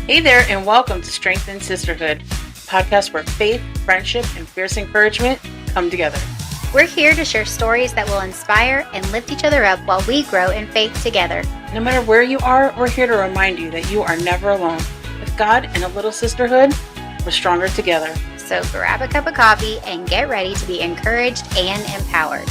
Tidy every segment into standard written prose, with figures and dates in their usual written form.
Hey there, and welcome to Strength and Sisterhood, a podcast where faith, friendship, and fierce encouragement come together. We're here to share stories that will inspire and lift each other up while we grow in faith together. No matter where you are, we're here to remind you that you are never alone. With God and a little sisterhood, we're stronger together. So grab a cup of coffee and get ready to be encouraged and empowered.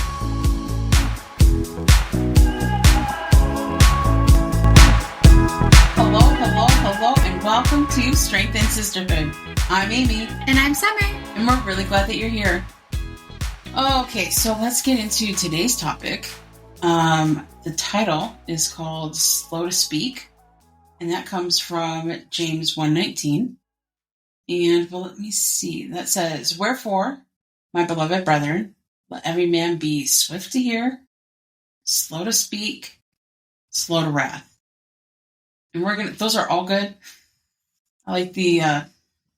Hello, and welcome to Strength and Sisterhood. I'm Amy. And I'm Summer. And we're really glad that you're here. Okay, so let's get into today's topic. The title is called Slow to Speak, and that comes from James 1:19. And well, let me see. That says, "Wherefore, my beloved brethren, let every man be swift to hear, slow to speak, slow to wrath." And those are all good. I like the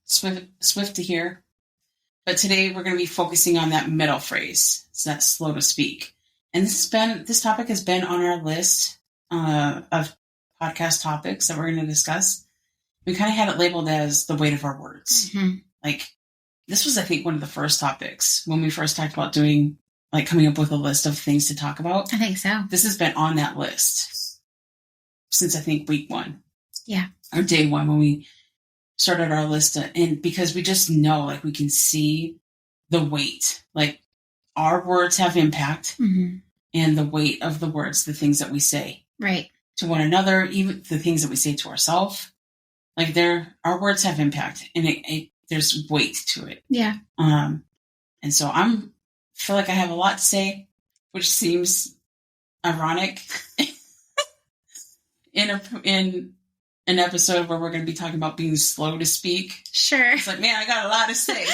swift to hear. But today we're going to be focusing on that middle phrase. It's that slow to speak. And this topic has been on our list of podcast topics that we're going to discuss. We kind of had it labeled as the weight of our words. Mm-hmm. Like, this was, I think, one of the first topics when we first talked about coming up with a list of things to talk about. I think so. This has been on that list since, I think, week one. Yeah. Or day one when we started our list. And because we just know, we can see the weight. Our words have impact, mm-hmm. and the weight of the words, the things that we say. Right. To one another, even the things that we say to ourselves. Our words have impact, and there's weight to it. Yeah. And so feel like I have a lot to say, which seems ironic in an episode where we're going to be talking about being slow to speak. Sure. It's like, man, I got a lot to say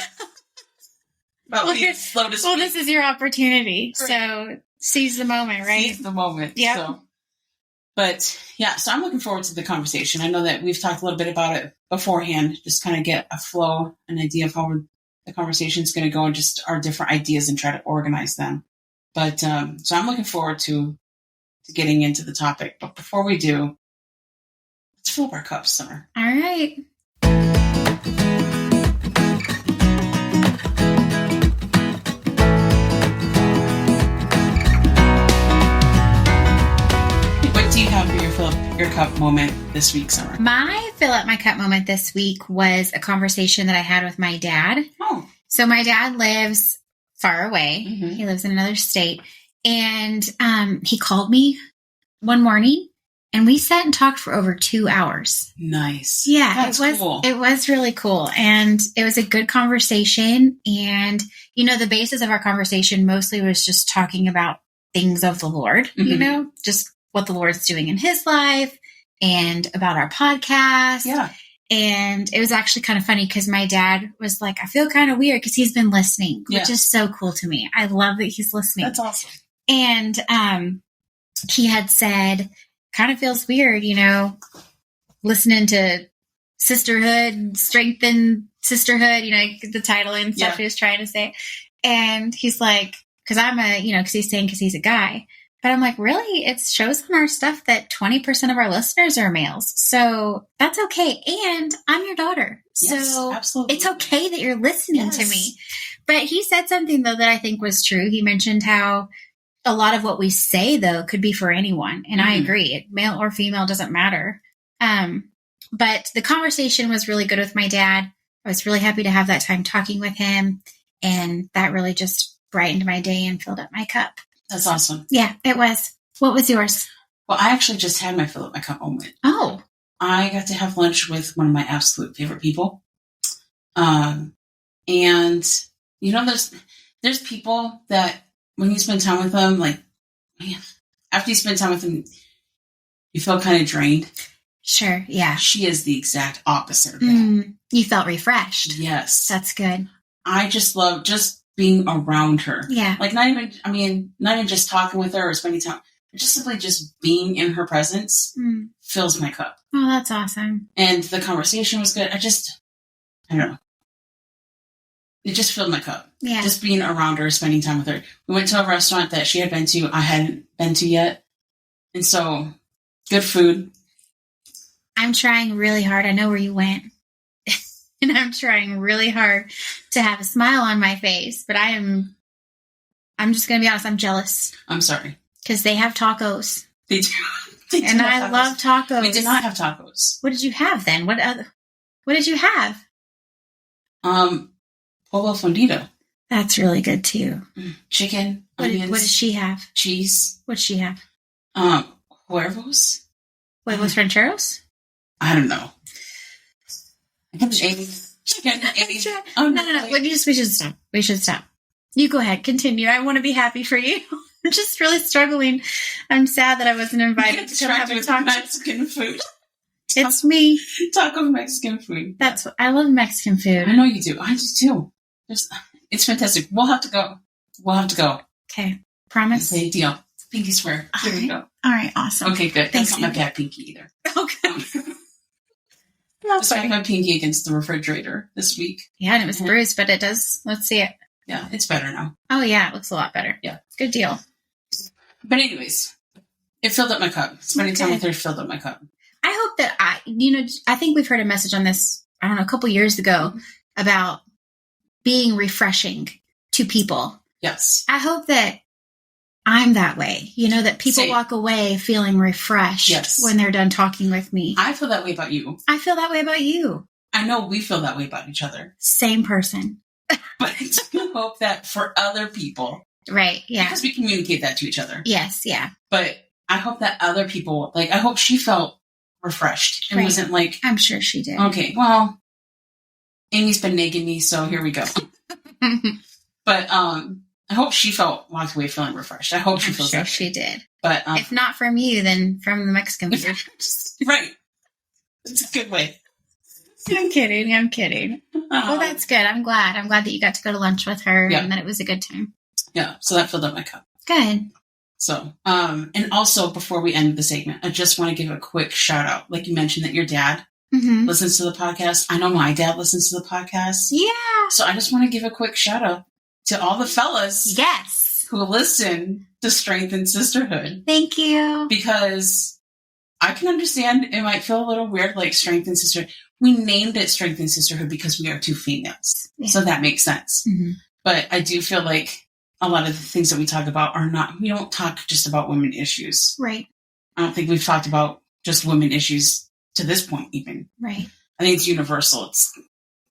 about being slow to speak. Well, this is your opportunity, right. So seize the moment, right? Seize the moment. Yeah. So I'm looking forward to the conversation. I know that we've talked a little bit about it beforehand, just kind of get a flow, an idea of how the conversation is going to go, and just our different ideas and try to organize them. But so I'm looking forward to getting into the topic. But before we do, let's fill up our cups, Summer. All right. What do you have for your fill up your cup moment this week, Summer? My fill up my cup moment this week was a conversation that I had with my dad. Oh. So my dad lives far away. Mm-hmm. He lives in another state. And he called me one morning, and we sat and talked for over 2 hours. Nice. Yeah, That's cool. It was really cool. And it was a good conversation. And, the basis of our conversation mostly was just talking about things of the Lord, mm-hmm. Just what the Lord's doing in his life and about our podcast. Yeah. And it was actually kind of funny because my dad was like, I feel kind of weird because he's been listening, which is so cool to me. I love that he's listening. That's awesome. And he had said, kind of feels weird, listening to Sisterhood, Strength and Sisterhood, the title and stuff he was trying to say. And he's like, because because he's a guy. But I'm like, really? It shows on our stuff that 20% of our listeners are males. So that's okay. And I'm your daughter. Yes, so absolutely. It's okay that you're listening to me. But he said something, though, that I think was true. He mentioned how a lot of what we say, though, could be for anyone. And I agree. Male or female doesn't matter. But the conversation was really good with my dad. I was really happy to have that time talking with him. And that really just brightened my day and filled up my cup. That's awesome. Yeah, it was. What was yours? Well, I actually just had my fill up my cup moment. Oh. I got to have lunch with one of my absolute favorite people. And, there's people that when you spend time with them, man, after you spend time with them, you feel kind of drained. Sure, yeah. She is the exact opposite of that. You felt refreshed. Yes. That's good. I just love just being around her. Yeah. Not even just talking with her or spending time, but just simply just being in her presence fills my cup. Oh, that's awesome. And the conversation was good. I don't know. It just filled my cup. Yeah. Just being around her, spending time with her. We went to a restaurant that she had been to, I hadn't been to yet. And so, good food. I'm trying really hard. I know where you went. And I'm trying really hard to have a smile on my face. But I'm just going to be honest. I'm jealous. I'm sorry. Because they have tacos. They do. And I love tacos. We did not have tacos. What did you have then? What did you have? Pollo fundido. That's really good too. Chicken, onions. What does she have? Cheese. What does she have? Huevos. Huevos rancheros? I don't know. I haven't eaten chicken. No. We should stop. We should stop. You go ahead. Continue. I want to be happy for you. I'm just really struggling. I'm sad that I wasn't invited to come have a taco. Mexican food. It's me. Taco Mexican food. I love Mexican food. I know you do. I do too. It's fantastic. We'll have to go. Okay. Promise? Okay, deal. Pinky swear. Here we go. All right. Awesome. Okay, good. Thanks. That's not my bad pinky either. Okay. Just have my pinky against the refrigerator this week. Yeah, and it was bruised, but it does. Let's see it. Yeah, it's better now. Oh, yeah. It looks a lot better. Yeah. Good deal. But anyways, it filled up my cup. Spending time with her filled up my cup. I hope that I think we've heard a message on this, I don't know, a couple years ago about being refreshing to people. Yes. I hope that I'm that way. That people walk away feeling refreshed when they're done talking with me. I feel that way about you. I feel that way about you. I know we feel that way about each other. Same person. But I do hope that for other people. Right, yeah. Because we communicate that to each other. Yes, yeah. But I hope that other people, I hope she felt refreshed and wasn't like... I'm sure she did. Okay, well, Amy's been nagging me, so here we go. But I hope she walked away feeling refreshed. I hope she feels that. She did. But if not from you, then from the Mexican food. Right. It's a good way. I'm kidding. Well, that's good. I'm glad that you got to go to lunch with her and that it was a good time. Yeah, so that filled up my cup. Good. So, and also before we end the segment, I just want to give a quick shout out. Like you mentioned that your dad listens to the podcast. I know my dad listens to the podcast. Yeah. So I just want to give a quick shout out to all the fellas. Yes. Who listen to Strength and Sisterhood. Thank you. Because I can understand it might feel a little weird, like Strength and Sisterhood. We named it Strength and Sisterhood because we are two females. Yeah. So that makes sense. Mm-hmm. But I do feel like a lot of the things that we talk about we don't talk just about women issues. Right. I don't think we've talked about just women issues to this point even. Right. I think it's universal. It's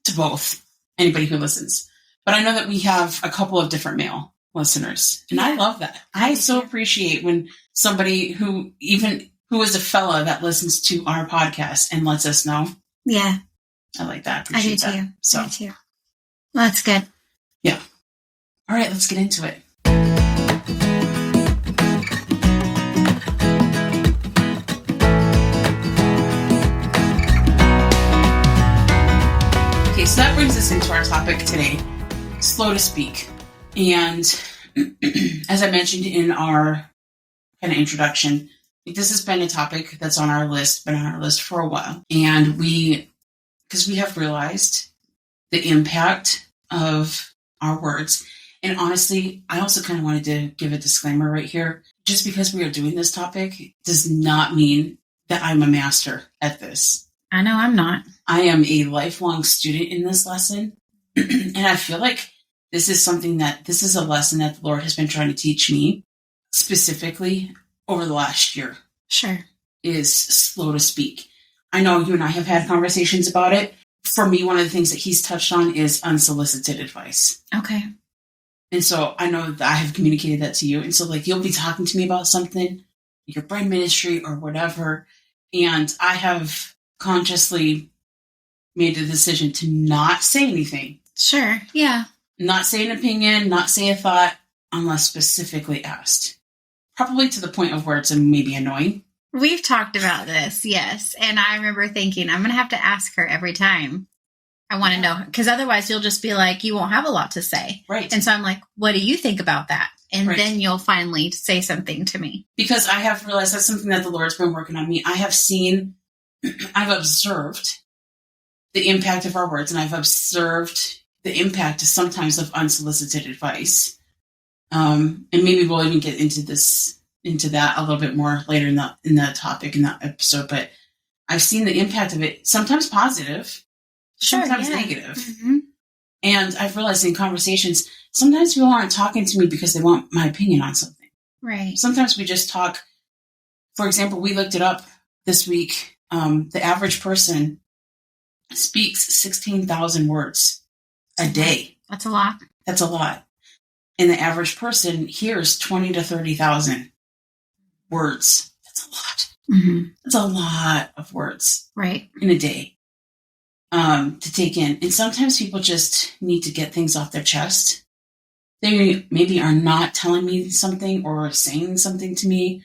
to both, anybody who listens. But I know that we have a couple of different male listeners. And I love that. I so appreciate when somebody who is a fella that listens to our podcast and lets us know. Yeah. I like that. I do too. So. I do too. Well, that's good. Yeah. All right, let's get into it. Okay, so that brings us into our topic today, slow to speak. And as I mentioned in our kind of introduction, this has been a topic that's been on our list for a while. And because we have realized the impact of our words. And honestly, I also kind of wanted to give a disclaimer right here. Just because we are doing this topic does not mean that I'm a master at this. I know I'm not. I am a lifelong student in this lesson. And I feel like this is a lesson that the Lord has been trying to teach me specifically over the last year. Sure. Is slow to speak. I know you and I have had conversations about it. For me, one of the things that he's touched on is unsolicited advice. Okay. And so I know that I have communicated that to you. And so you'll be talking to me about something, your brand ministry or whatever. And I have consciously made the decision to not say anything. Sure. Yeah. Not say an opinion, not say a thought unless specifically asked. Probably to the point of where it's maybe annoying. We've talked about this, yes. And I remember thinking, I'm going to have to ask her every time. I want to know, because otherwise you'll just be like, you won't have a lot to say. Right. And so I'm like, what do you think about that? And then you'll finally say something to me. Because I have realized that's something that the Lord's been working on me. I've observed the impact of our words, and I've observed the impact sometimes of unsolicited advice. And maybe we'll even get into that a little bit more later in the topic in that episode. But I've seen the impact of it, sometimes positive, sometimes negative. Mm-hmm. And I've realized in conversations, sometimes people aren't talking to me because they want my opinion on something. Right. Sometimes we just talk. For example, we looked it up this week. The average person speaks 16,000 words a day. That's a lot. That's a lot. And the average person hears 20 to 30,000 words. That's a lot. Mm-hmm. That's a lot of words. Right. In a day to take in. And sometimes people just need to get things off their chest. They maybe are not telling me something or saying something to me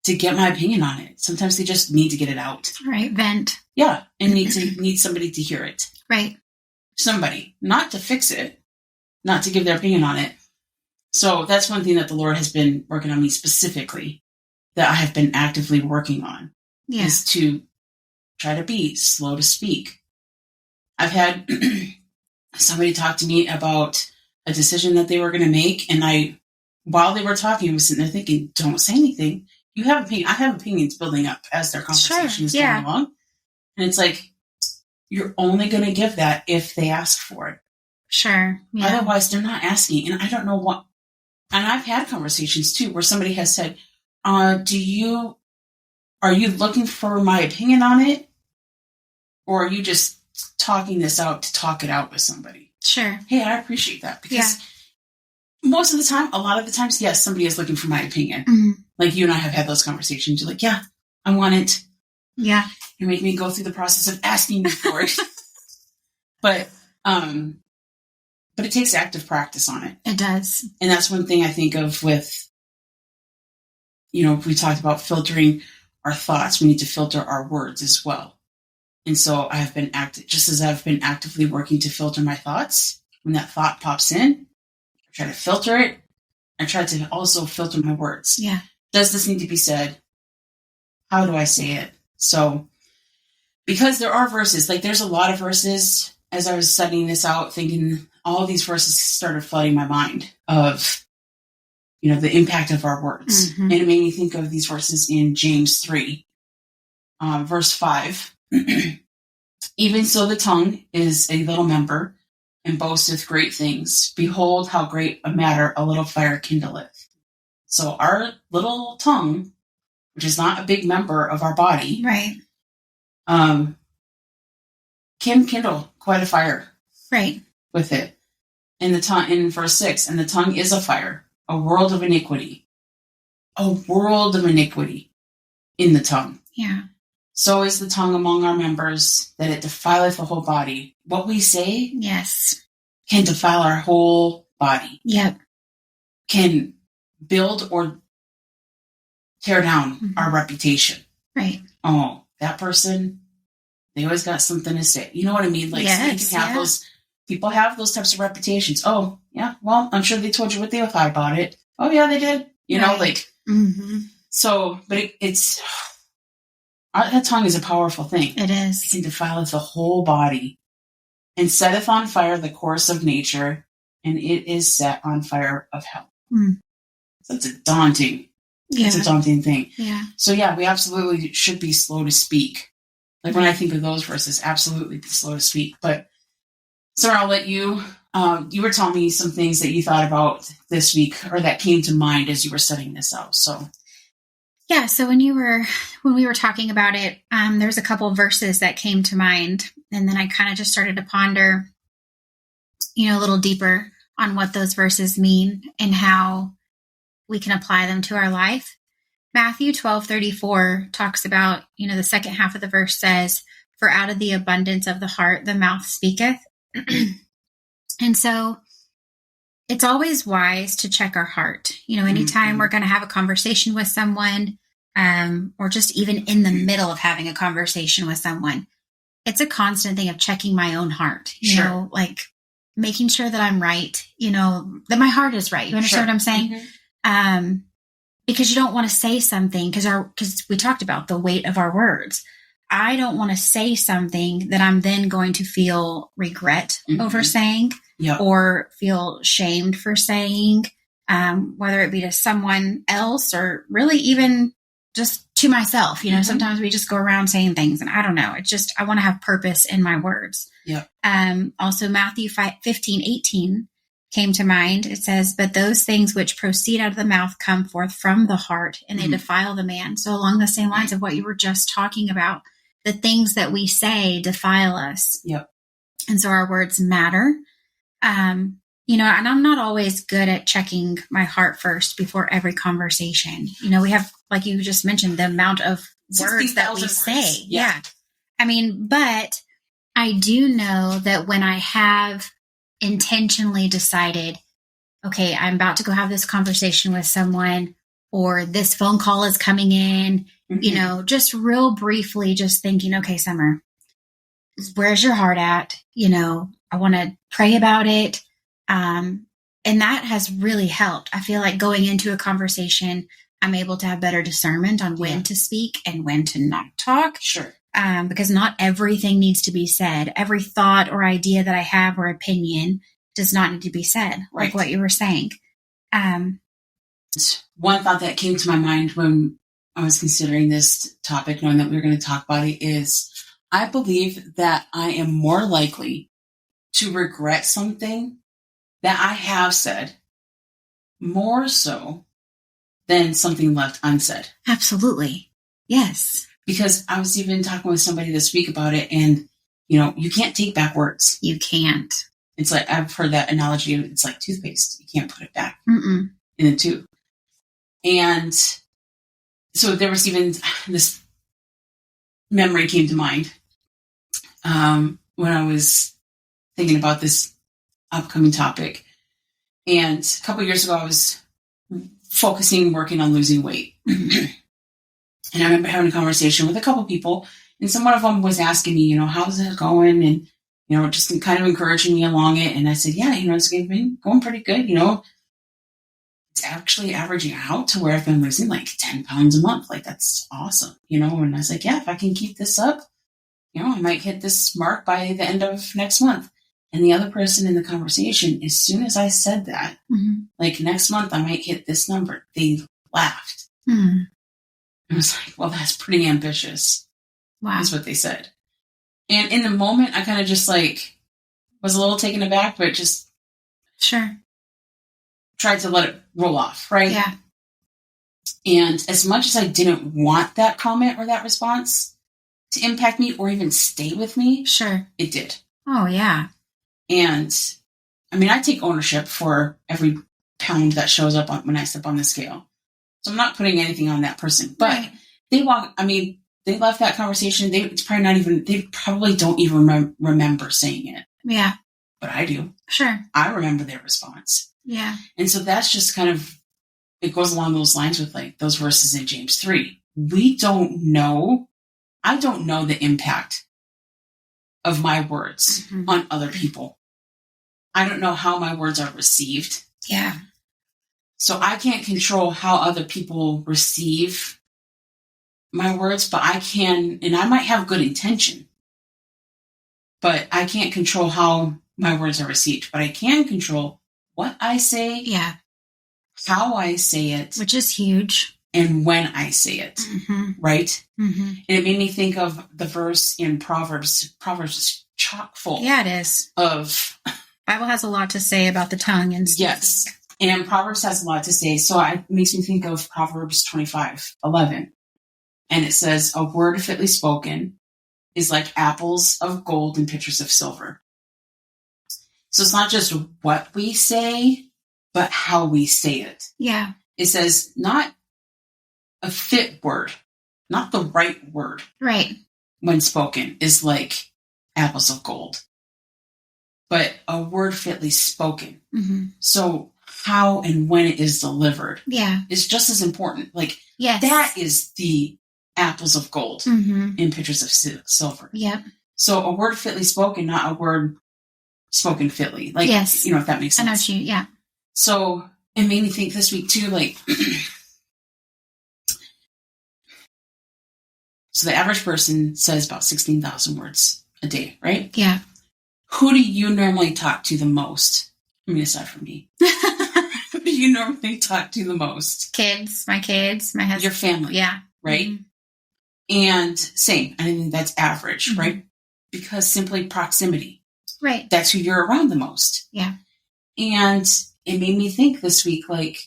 to get my opinion on it. Sometimes they just need to get it out. Right. Vent. Yeah. And need somebody to hear it. Right. Somebody. Not to fix it. Not to give their opinion on it. So that's one thing that the Lord has been working on me specifically, that I have been actively working on. Yeah. Is to try to be slow to speak. I've had somebody talk to me about a decision that they were going to make. And while they were talking, I was sitting there thinking, don't say anything. You have opinion. I have opinions building up as their conversation is going along. And it's like, you're only going to give that if they ask for it. Sure. Yeah. Otherwise, they're not asking. And I don't know what. And I've had conversations too where somebody has said, are you looking for my opinion on it? Or are you just talking this out to talk it out with somebody? Sure. Hey, I appreciate that. Because most of the time, a lot of the times, yes, somebody is looking for my opinion. Mm-hmm. Like you and I have had those conversations. You're like, yeah, I want it. Yeah. You make me go through the process of asking me for it. But it takes active practice on it. It does. And that's one thing I think of with, we talked about filtering our thoughts. We need to filter our words as well. And so I have been just as I've been actively working to filter my thoughts. When that thought pops in, I try to filter it. I try to also filter my words. Yeah. Does this need to be said? How do I say it? So, because there are verses, like there's a lot of verses, as I was studying this out, thinking all these verses started flooding my mind of, the impact of our words. Mm-hmm. And it made me think of these verses in James 3, verse 5. Even so the tongue is a little member, and boasteth great things. Behold, how great a matter a little fire kindleth. So our little tongue, which is not a big member of our body, right, can kindle quite a fire, right, with it. And the tongue, in verse 6, and the tongue is a fire, a world of iniquity in the tongue. Yeah. So is the tongue among our members, that it defileth the whole body. What we say, yes, can defile our whole body. Yep. Can build or tear down our reputation. Right. Oh, that person, they always got something to say. You know what I mean? Like, yes, so you can have those, people have those types of reputations. Oh, yeah, well, I'm sure they told you what they thought about it. Oh, yeah, they did. So, but it's, that tongue is a powerful thing. It is. It can defile the whole body, and setteth on fire the course of nature, and it is set on fire of hell. Mm. So it's a daunting thing. Yeah. So we absolutely should be slow to speak. Like when I think of those verses, absolutely be slow to speak. But Sarah, I'll let you, you were telling me some things that you thought about this week, or that came to mind as you were studying this out. So. Yeah. So when we were talking about it, there was a couple of verses that came to mind, and then I kind of just started to ponder, a little deeper on what those verses mean and how we can apply them to our life. Matthew 12:34 talks about, the second half of the verse says, "For out of the abundance of the heart, the mouth speaketh." And so it's always wise to check our heart. Anytime we're going to have a conversation with someone, or just even in the middle of having a conversation with someone, it's a constant thing of checking my own heart, like making sure that I'm right, that my heart is right. You understand what I'm saying? Mm-hmm. Because you don't want to say something because we talked about the weight of our words. I don't want to say something that I'm then going to feel regret over saying, or feel shamed for saying, whether it be to someone else or really even just to myself. Sometimes we just go around saying things, and I don't know. It's just, I want to have purpose in my words. Yep. Also, Matthew 15:18 came to mind. It says, but those things which proceed out of the mouth come forth from the heart, and they defile the man. So along the same lines of what you were just talking about, the things that we say defile us. Yep. And so our words matter. And I'm not always good at checking my heart first before every conversation. We have, like you just mentioned, the amount of words that we say. Yeah. But I do know that when I have intentionally decided, okay, I'm about to go have this conversation with someone, or this phone call is coming in, just real briefly, just thinking, okay, Summer, where's your heart at? I want to pray about it. And that has really helped. I feel like going into a conversation, I'm able to have better discernment on when to speak and when to not talk. Sure. Because not everything needs to be said. Every thought or idea that I have or opinion does not need to be said, like what you were saying. One thought that came to my mind when I was considering this topic, knowing that we were going to talk about it, is I believe that I am more likely to regret something that I have said more so than something left unsaid. Absolutely. Yes. Because I was even talking with somebody this week about it, and, you can't take back words. You can't. It's like, I've heard that analogy. It's like toothpaste. You can't put it back in the tube. And so there was even this memory came to mind when I was thinking about this upcoming topic. And a couple of years ago, I was working on losing weight. And I remember having a conversation with a couple of people, and one of them was asking me, how's it going? And, just kind of encouraging me along it. And I said, yeah, it's been going pretty good. It's actually averaging out to where I've been losing like 10 pounds a month. Like, that's awesome, And I was like, yeah, if I can keep this up, I might hit this mark by the end of next month. And the other person in the conversation, as soon as I said that, like, next month I might hit this number, they laughed. I was like, well, that's pretty ambitious. Wow. That's what they said. And in the moment, I kind of just was a little taken aback, but just tried to let it roll off, right? Yeah. And as much as I didn't want that comment or that response to impact me or even stay with me, it did. Oh, yeah. And I take ownership for every pound that shows up when I step on the scale. So I'm not putting anything on that person, but they left that conversation. They probably don't even remember saying it. Yeah. But I do. Sure. I remember their response. Yeah. And so that's just kind of, it goes along those lines with those verses in James 3. I don't know the impact of my words on other people. I don't know how my words are received. Yeah. So I can't control how other people receive my words, but I can, and I might have good intention, but I can't control how my words are received. But I can control what I say, how I say it, which is huge, and when I say it, right? And it made me think of the verse in Proverbs. Proverbs is chock full. Yeah, it is. Bible has a lot to say about the tongue and speaking. Yes. And Proverbs has a lot to say. So it makes me think of Proverbs 25:11. And it says, a word fitly spoken is like apples of gold and pitchers of silver. So it's not just what we say, but how we say it. Yeah. It says not a fit word, not the right word. Right. When spoken is like apples of gold, but a word fitly spoken. So how and when it is delivered is just as important. That is the apples of gold in pitchers of silver. Yep. So a word fitly spoken, not a word spoken fitly. If that makes sense. I know what you, So it made me think this week too, so the average person says about 16,000 words a day, right? Yeah. Who do you normally talk to the most? Aside from me. Who do you normally talk to the most? My kids, my husband. Your family. Yeah. right? Mm-hmm. And same, I think that's average, Mm-hmm. right? Because simply proximity. Right. That's who you're around the most. Yeah. And it made me think this week, like,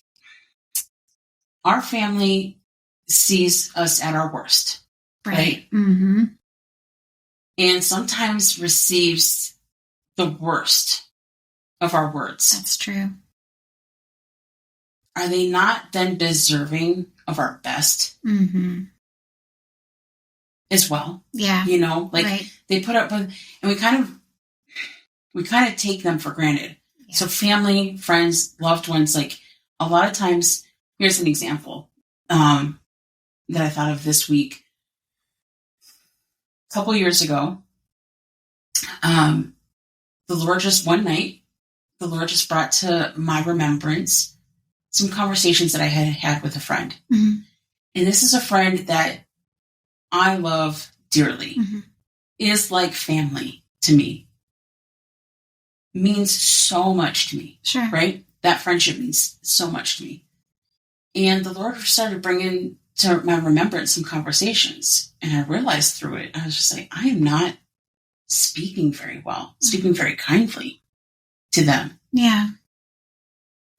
our family sees us at our worst, right? Mm-hmm. And sometimes receives the worst of our words. That's true. Are they not then deserving of our best Mm-hmm. as well? Yeah. You know, like right. they put up with, and we kind of take them for granted. Yeah. So family, friends, loved ones, like a lot of times, here's an example that I thought of this week. A couple years ago, the Lord just one night, the Lord just brought to my remembrance some conversations that I had with a friend. Mm-hmm. And this is a friend that I love dearly. Mm-hmm. Is like family to me. Means so much to me. Sure. Right? That friendship means so much to me. And the Lord started bringing to my remembrance some conversations. And I realized through it, I was just like, I am not speaking very well, speaking very kindly to them. Yeah.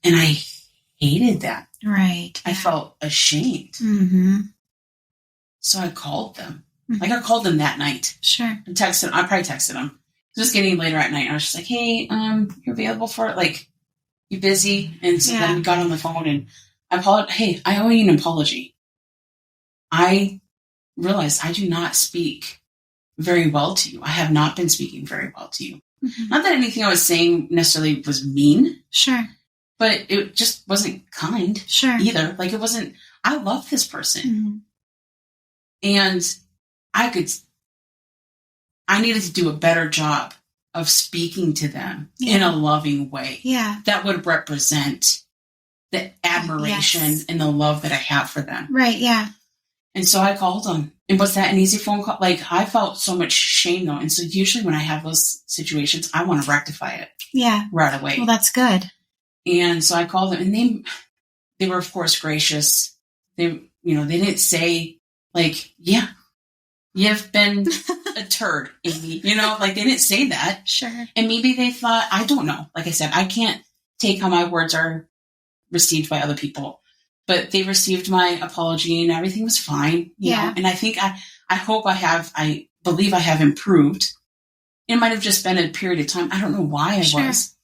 And I hated that. Right. I felt ashamed. Mm-hmm. So I called them. Mm-hmm. Like I called them that night. Sure. I probably texted them. Just getting later at night. I was just like, hey, you're available for it? Like, you busy? And so then we got on the phone and I apologized. Hey, I owe you an apology. I realized I do not speak very well to you. I have not been speaking very well to you. Mm-hmm. Not that anything I was saying necessarily was mean. Sure. But it just wasn't kind. Sure. Either. Like, it wasn't, I love this person. Mm-hmm. And I needed to do a better job of speaking to them in a loving way. Yeah. That would represent the admiration and the love that I have for them. Right, yeah. And so I called them. And was that an easy phone call? Like, I felt so much shame, though. And so usually when I have those situations, I want to rectify it. Yeah. Right away. Well, that's good. And so I called them. And they were, of course, gracious. They didn't say, like, yeah, you've been a turd, Amy. Like, they didn't say that. Sure. And maybe they thought, I don't know. Like I said, I can't take how my words are received by other people. But they received my apology and everything was fine. You know? And I think I believe I have improved. It might have just been a period of time. I don't know why I was.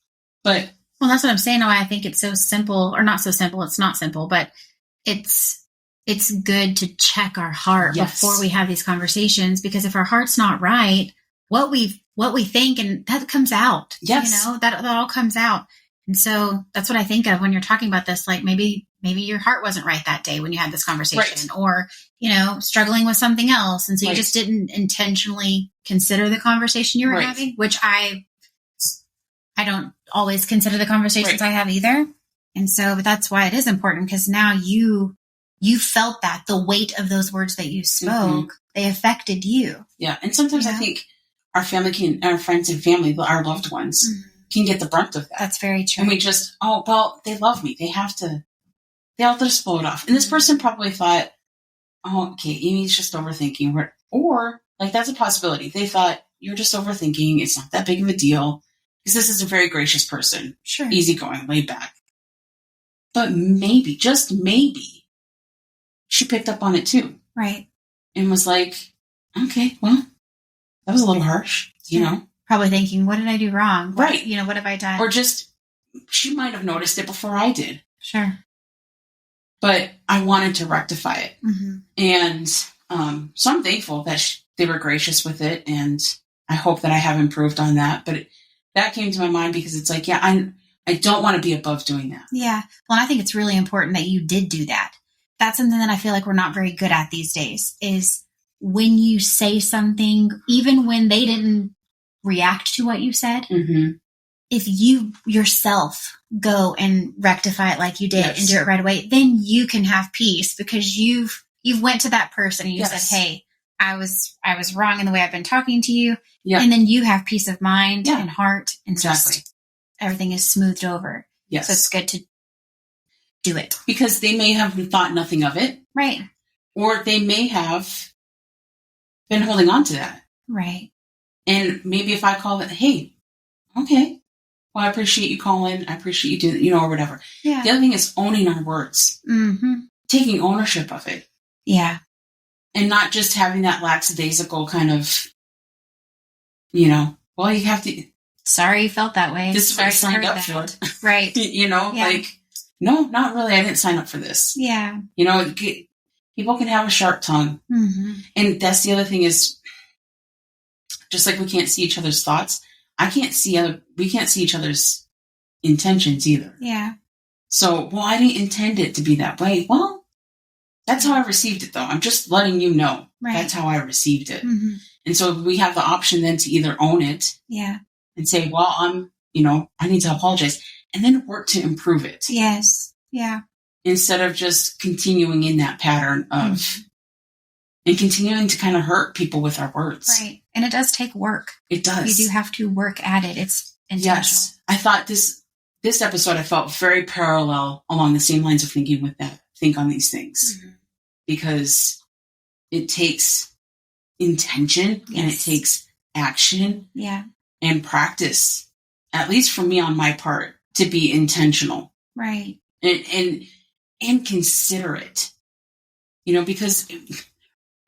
But well, that's what I'm saying. Why I think it's so simple, or not so simple. It's not simple, but it's good to check our heart before we have these conversations, because if our heart's not right, what we think, and that comes out. Yes. That all comes out. And so that's what I think of when you're talking about this. Like maybe your heart wasn't right that day when you had this conversation, or, struggling with something else. And so you just didn't intentionally consider the conversation you were having, which I don't always consider the conversations I have either. And so, but that's why it is important, because now you felt that the weight of those words that you spoke, they affected you. Yeah. And sometimes I think our friends and family, our loved ones can get the brunt of that. That's very true. And we just, they love me. They'll just blow it off. And this person probably thought, okay, Amy's just overthinking. Or like, that's a possibility. They thought, you're just overthinking. It's not that big of a deal. Because this is a very gracious person. Sure. Easygoing, laid back. But maybe, just maybe, she picked up on it too. Right. And was like, okay, well, that was a little harsh, Probably thinking, what did I do wrong? Right. What have I done? Or just, she might have noticed it before I did. Sure. But I wanted to rectify it. Mm-hmm. And so I'm thankful that they were gracious with it. And I hope that I have improved on that. But that came to my mind because it's like, I don't want to be above doing that. Yeah. Well, I think it's really important that you did do that. That's something that I feel like we're not very good at these days, is when you say something, even when they didn't react to what you said, if you yourself go and rectify it like you did and do it right away, then you can have peace, because you've went to that person and you said, hey, I was wrong in the way I've been talking to you. Yeah. And then you have peace of mind and heart, and just everything is smoothed over. Yes. So it's good to do it. Because they may have thought nothing of it. Right. Or they may have been holding on to that. Right. And maybe if I call it, hey, okay, well, I appreciate you calling. I appreciate you doing, or whatever. Yeah. The other thing is owning our words. Mm-hmm. Taking ownership of it. Yeah. And not just having that lackadaisical kind of, well, you have to. Sorry you felt that way. This is what I signed up for. Right. No, not really. I didn't sign up for this. Yeah. People can have a sharp tongue. Mm-hmm. And that's the other thing is, just like we can't see each other's thoughts, we can't see each other's intentions either. Yeah. So, well, I didn't intend it to be that way. Well, that's how I received it, though. I'm just letting you know. Right. That's how I received it. Mm-hmm. And so we have the option then to either own it. Yeah. And say, well, I need to apologize. And then work to improve it. Yes. Yeah. Instead of just continuing in that pattern of, and continuing to kind of hurt people with our words. Right. And it does take work. It does. You do have to work at it. It's intentional. Yes. I thought this episode, I felt very parallel along the same lines of thinking with that. Think on these things. Mm-hmm. Because it takes intention and it takes action. Yeah. And practice, at least for me on my part, to be intentional. Right. And considerate. Because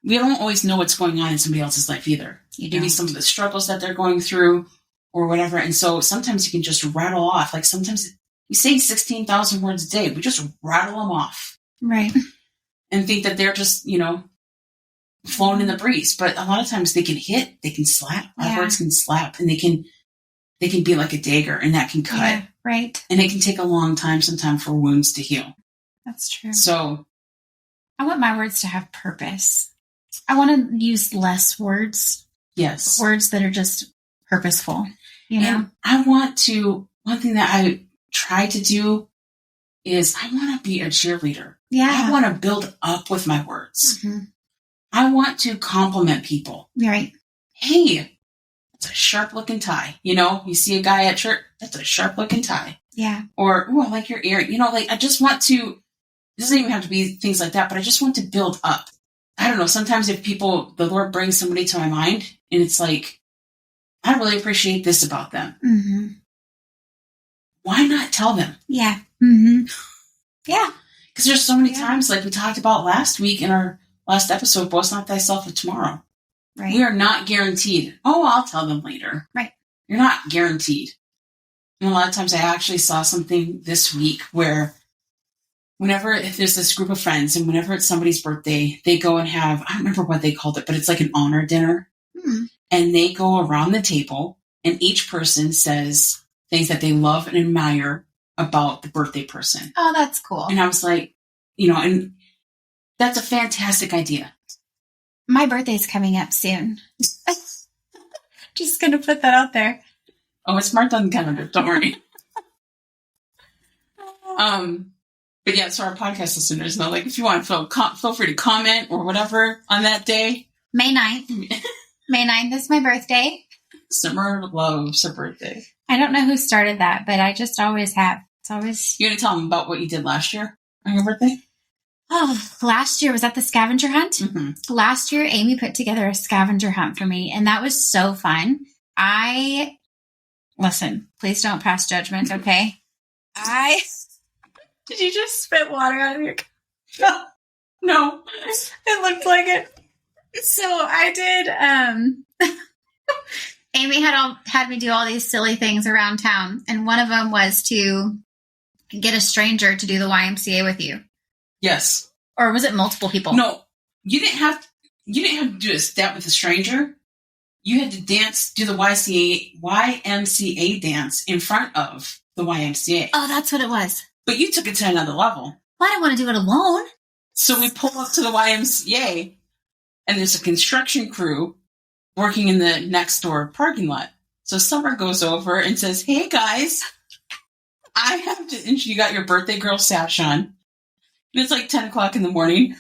we don't always know what's going on in somebody else's life either. Maybe some of the struggles that they're going through or whatever. And so sometimes you can just rattle off. Like sometimes we say 16,000 words a day. We just rattle them off. Right. And think that they're just, flown in the breeze. But a lot of times they can hit, they can slap. Our words can slap and they can be like a dagger and that can cut. Yeah, right. And it can take a long time sometimes for wounds to heal. That's true. So I want my words to have purpose. I want to use less words. Yes. Words that are just purposeful. And one thing that I try to do is I want to be a cheerleader. Yeah. I want to build up with my words. Mm-hmm. I want to compliment people. Right. Hey, that's a sharp looking tie. You see a guy at church, that's a sharp looking tie. Yeah. Or, I like your ear. I just want to, it doesn't even have to be things like that, but I just want to build up. I don't know. Sometimes if the Lord brings somebody to my mind and it's like, I really appreciate this about them. Mm-hmm. Why not tell them? Yeah. Mm-hmm. Yeah. Because there's so many times, like we talked about last week in our last episode, boast not thyself of tomorrow. Right. We are not guaranteed. Oh, I'll tell them later. Right. You're not guaranteed. And a lot of times I actually saw something this week where if there's this group of friends and whenever it's somebody's birthday, they go and have, I don't remember what they called it, but it's like an honor dinner. Mm-hmm. And they go around the table and each person says things that they love and admire about the birthday person. Oh, that's cool. And I was like, and that's a fantastic idea. My birthday's coming up soon. Just going to put that out there. Oh, it's marked on the calendar. Don't worry. But yeah, so our podcast listeners know, if you want to feel free to comment or whatever on that day. May 9th. May 9th is my birthday. Summer loves her birthday. I don't know who started that, but I just always have. It's always. You going to tell them about what you did last year on your birthday? Oh, last year was that the scavenger hunt? Mm-hmm. Last year, Amy put together a scavenger hunt for me, and that was so fun. Listen, please don't pass judgment, okay? Did you just spit water out of your cup? No. It looked like it. So I did, Amy had me do all these silly things around town, and one of them was to get a stranger to do the YMCA with you. Yes. Or was it multiple people? No, you didn't have to do a step with a stranger. You had to do the YMCA dance in front of the YMCA. Oh, that's what it was. But you took it to another level. Well, I didn't want to do it alone. So we pull up to the YMCA, and there's a construction crew working in the next door parking lot. So Summer goes over and says, "Hey guys, I have to," and you got your birthday girl sash on. And it's like 10 o'clock in the morning.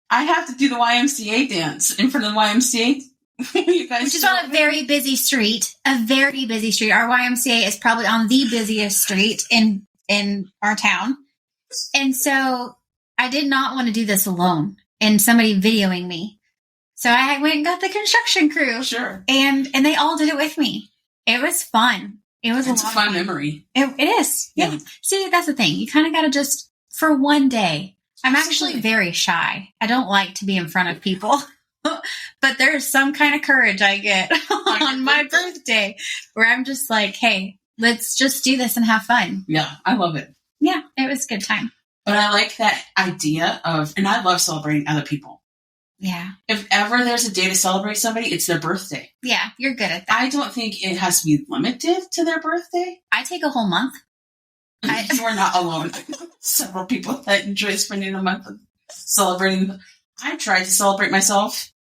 I have to do the YMCA dance in front of the YMCA. You guys, which is on a very busy street. A very busy street. Our YMCA is probably on the busiest street in our town. And so I did not want to do this alone and somebody videoing me. So I went and got the construction crew. Sure. And they all did it with me. It was fun. It was It's a fun memory. It is. Yeah. See, that's the thing. You kind of got to just, for one day. I'm actually very shy. I don't like to be in front of people. But there's some kind of courage I get on my birthday where I'm just like, hey, let's just do this and have fun. Yeah, I love it. Yeah, it was a good time. But I like that idea of, and I love celebrating other people. Yeah. If ever there's a day to celebrate somebody, it's their birthday. Yeah, you're good at that. I don't think it has to be limited to their birthday. I take a whole month. We're not alone. Several people that enjoy spending a month celebrating. I tried to celebrate myself.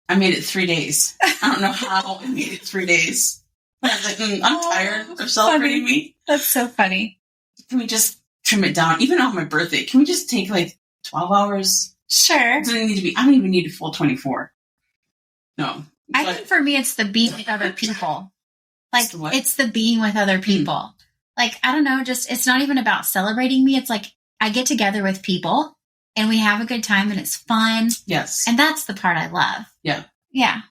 I made it 3 days. I don't know how I made it 3 days. I was like, I'm tired of celebrating me. That's so funny. Can we just trim it down? Even on my birthday, can we just take like 12 hours? Sure. It doesn't need to be. I don't even need a full 24. No. I think for me, it's the being with other people. Like, it's the being with other people. Like, I don't know, just, it's not even about celebrating me. It's like, I get together with people and we have a good time and it's fun. Yes. And that's the part I love. Yeah. Yeah.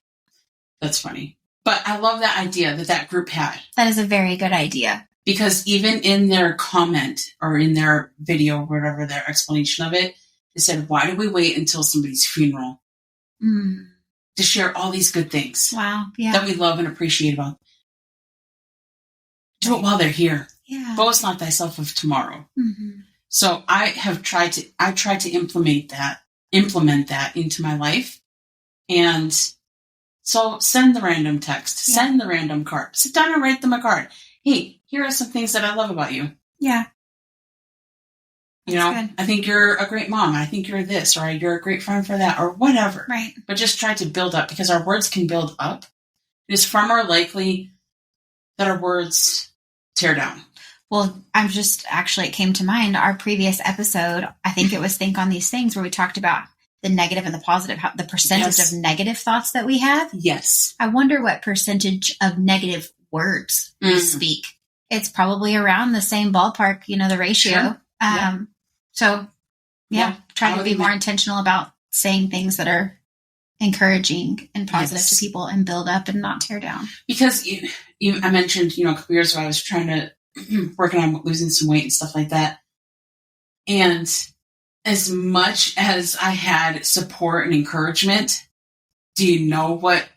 That's funny. But I love that idea that group had. That is a very good idea. Because even in their comment or in their video, or whatever, their explanation of it, they said, why do we wait until somebody's funeral to share all these good things that we love and appreciate about? Do it while they're here. Yeah. Boast not thyself of tomorrow. Mm-hmm. So I tried to implement that into my life. And so send the random text, send the random card, sit down and write them a card. Hey, here are some things that I love about you. Yeah. You know, good. I think you're a great mom. I think you're this, or you're a great friend for that, or whatever. Right. But just try to build up, because our words can build up. It is far more likely that our words tear down. Well, it came to mind, our previous episode, I think it was Think on These Things, where we talked about the negative and the positive, the percentage of negative thoughts that we have. Yes. I wonder what percentage of negative words we speak. It's probably around the same ballpark, the ratio. Sure. So, try to be more intentional about saying things that are encouraging and positive to people and build up and not tear down. Because I mentioned, a couple years ago, I was trying to working on losing some weight and stuff like that. And as much as I had support and encouragement, do you know what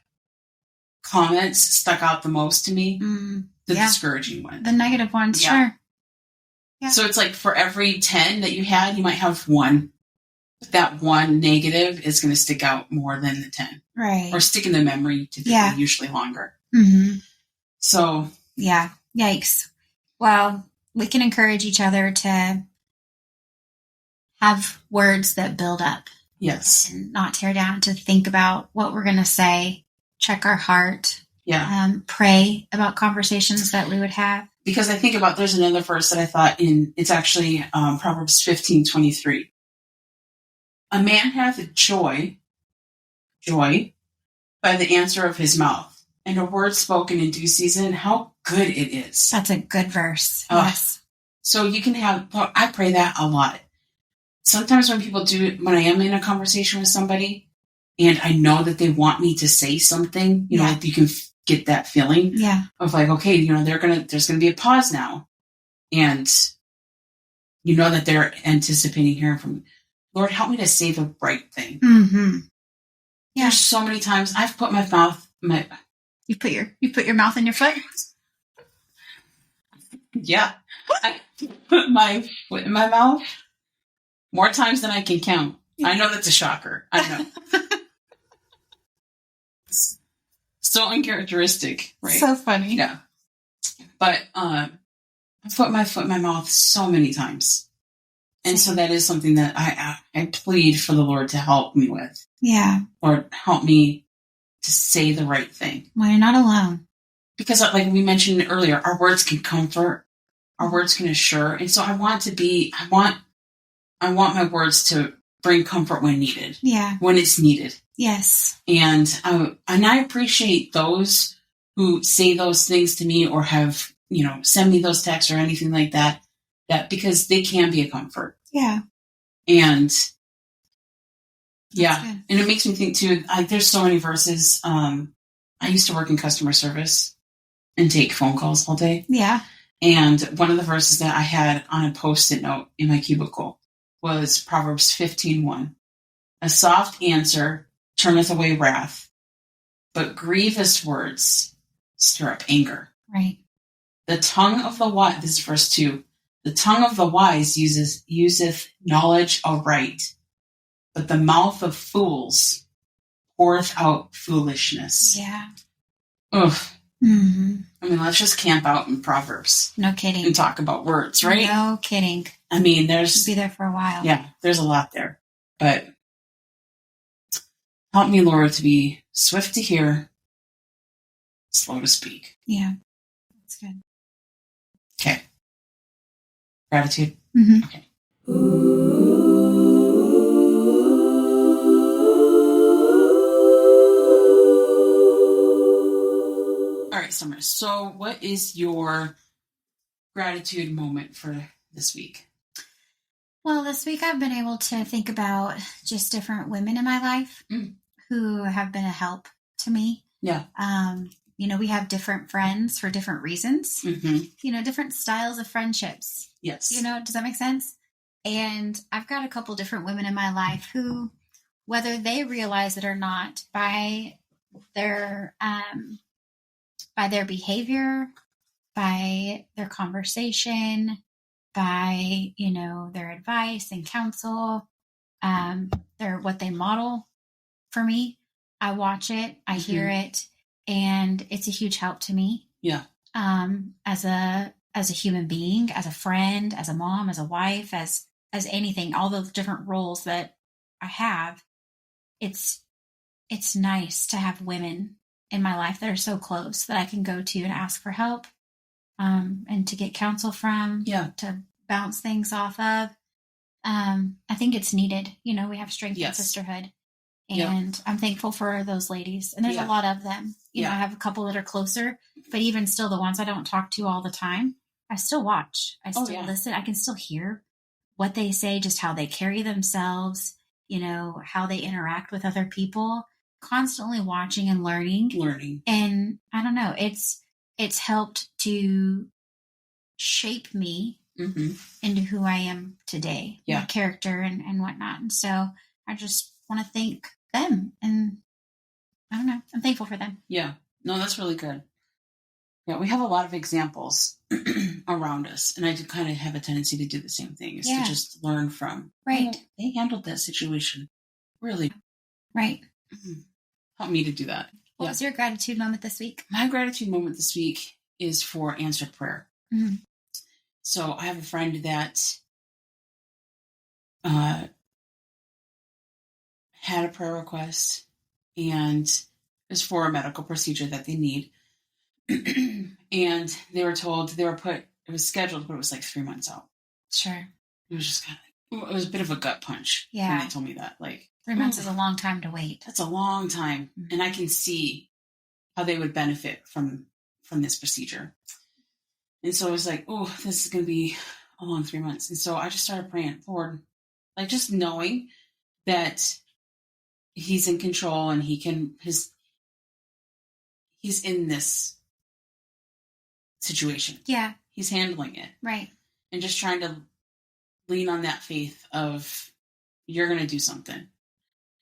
comments stuck out the most to me? The discouraging ones. The negative ones, sure. Yeah. So it's like for every 10 that you had, you might have one. But that one negative is going to stick out more than the 10. Right. Or stick in the memory usually longer. Mm-hmm. So. Yeah. Yikes. Well, we can encourage each other to have words that build up. Yes. And not tear down, to think about what we're going to say, check our heart. Yeah. Pray about conversations that we would have. Because I think about, there's another verse that I thought it's actually Proverbs 15:23. A man hath joy by the answer of his mouth, and a word spoken in due season, how good it is. That's a good verse. Yes. So you can I pray that a lot. Sometimes when I am in a conversation with somebody and I know that they want me to say something, like you can get that feeling of like, okay, there's going to be a pause now. And that they're anticipating hearing from me. Lord, help me to say the right thing. Mm-hmm. Yeah. There's so many times I've put my mouth, you put your mouth in your foot? Yeah. I put my foot in my mouth more times than I can count. I know that's a shocker. I know. So uncharacteristic, right? So funny. Yeah. But I've put my foot in my mouth so many times. And so that is something that I plead for the Lord to help me with. Yeah. Or help me to say the right thing. Well, you're not alone. Because like we mentioned earlier, our words can comfort, our words can assure. And so I want my words to bring comfort when needed. Yeah. When it's needed. Yes. And I appreciate those who say those things to me or have, send me those texts or anything like that because they can be a comfort. Yeah. And yeah, and it makes me think too, there's so many verses. I used to work in customer service and take phone calls all day. Yeah. And one of the verses that I had on a Post-it note in my cubicle was Proverbs 15:1. A soft answer turneth away wrath, but grievous words stir up anger. Right. The tongue of the wise, this is verse 2, the tongue of the wise useth knowledge aright, but the mouth of fools poureth out foolishness. Yeah. Ugh. Mm-hmm. I mean, let's just camp out in Proverbs. No kidding. And talk about words, right? No kidding. I mean, there's... Be there for a while. Yeah, there's a lot there. But help me, Lord, to be swift to hear, slow to speak. Yeah. That's good. Okay. Gratitude? Mm-hmm. Okay. All right, Summer. So what is your gratitude moment for this week? Well, this week I've been able to think about just different women in my life who have been a help to me. Yeah. We have different friends for different reasons. Mm-hmm. Different styles of friendships. Yes. Does that make sense? And I've got a couple different women in my life who, whether they realize it or not, by their behavior, by their conversation, by, their advice and counsel, what they model for me. I watch it, I hear it, and it's a huge help to me. Yeah. As a human being, as a friend, as a mom, as a wife, as anything, all those different roles that I have, it's nice to have women in my life that are so close that I can go to and ask for help, and to get counsel from, to bounce things off of. I think it's needed. We have Strength and Sisterhood, and I'm thankful for those ladies. And there's a lot of them. I have a couple that are closer, but even still, the ones I don't talk to all the time, I still watch. I still listen. I can still hear what they say, just how they carry themselves, how they interact with other people, constantly watching and learning. And I don't know, it's helped to shape me into who I am today, my character and whatnot. And so I just want to thank them, and I don't know, I'm thankful for them. Yeah. No, that's really good. Yeah, we have a lot of examples around us, and I do kind of have a tendency to do the same thing, is to just learn from. Right. They handled that situation really. Right. Help me to do that. What was your gratitude moment this week? My gratitude moment this week is for answered prayer. Mm-hmm. So I have a friend that had a prayer request, and it was for a medical procedure that they need. And they were told it was scheduled, but it was like 3 months out. Sure. It was just it was a bit of a gut punch when they told me that. 3 months is a long time to wait. That's a long time. Mm-hmm. And I can see how they would benefit from this procedure. And so I was like, oh, this is going to be a long 3 months. And so I just started praying, Lord, just knowing that he's in control and he's in this situation. Yeah. He's handling it. Right. And just trying to lean on that faith of, you're going to do something.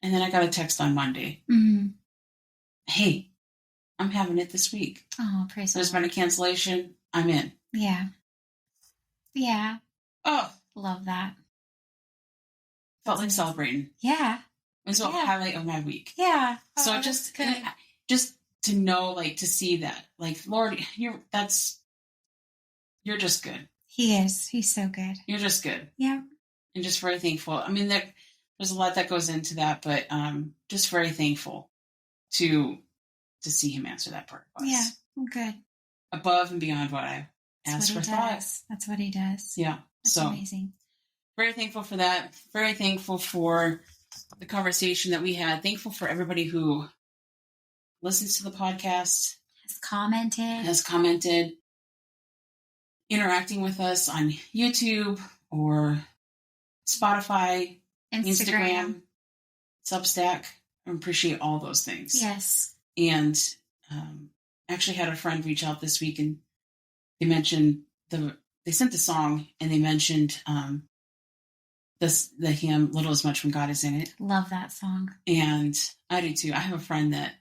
And then I got a text on Monday. Mm-hmm. Hey, I'm having it this week. Oh, praise the Lord. There's been a cancellation. I'm in. Yeah. Yeah. Oh. Love that. Felt like celebrating. Yeah. It was a highlight of my week. Yeah. So just to know, to see that, Lord, you're just good. He is. He's so good. You're just good. Yeah. And just very thankful. I mean, there's a lot that goes into that, but just very thankful to see him answer that prayer request. Yeah. Good. Above and beyond what I asked or thought. That's what he does. Yeah. That's amazing. Very thankful for that. Very thankful for the conversation that we had. Thankful for everybody who listens to the podcast. Has commented, interacting with us on YouTube or Spotify, Instagram, Substack. I appreciate all those things. Yes. And actually had a friend reach out this week, and they mentioned they sent the song, and they mentioned the hymn "Little As Much When God Is in It." Love that song. And I do too. I have a friend that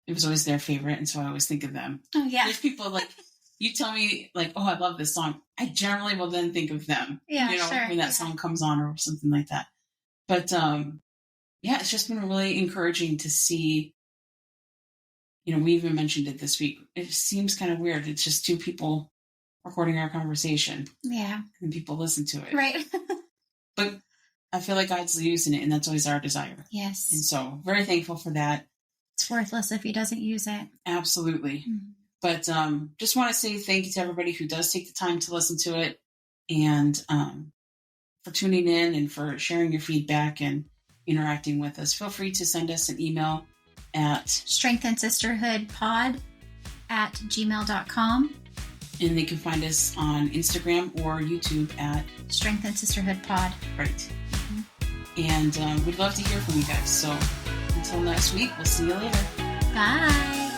it was always their favorite, and so I always think of them. Oh yeah. There's people like you tell me like, "Oh, I love this song." I generally will then think of them. Yeah, sure. When that song comes on or something like that. But yeah, it's just been really encouraging to see. We even mentioned it this week. It seems kind of weird. It's just two people recording our conversation. Yeah. And people listen to it. Right. But I feel like God's using it, and that's always our desire. Yes. And so very thankful for that. It's worthless if he doesn't use it. Absolutely. Mm-hmm. But just want to say thank you to everybody who does take the time to listen to it, and for tuning in and for sharing your feedback and interacting with us. Feel free to send us an email at strengthandsisterhoodpod@gmail.com. And they can find us on Instagram or YouTube at Strength and Sisterhood Pod. Right. Mm-hmm. And we'd love to hear from you guys. So until next week, we'll see you later. Bye.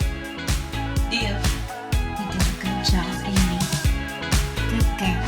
See ya. You did a good job, Amy. Good girl.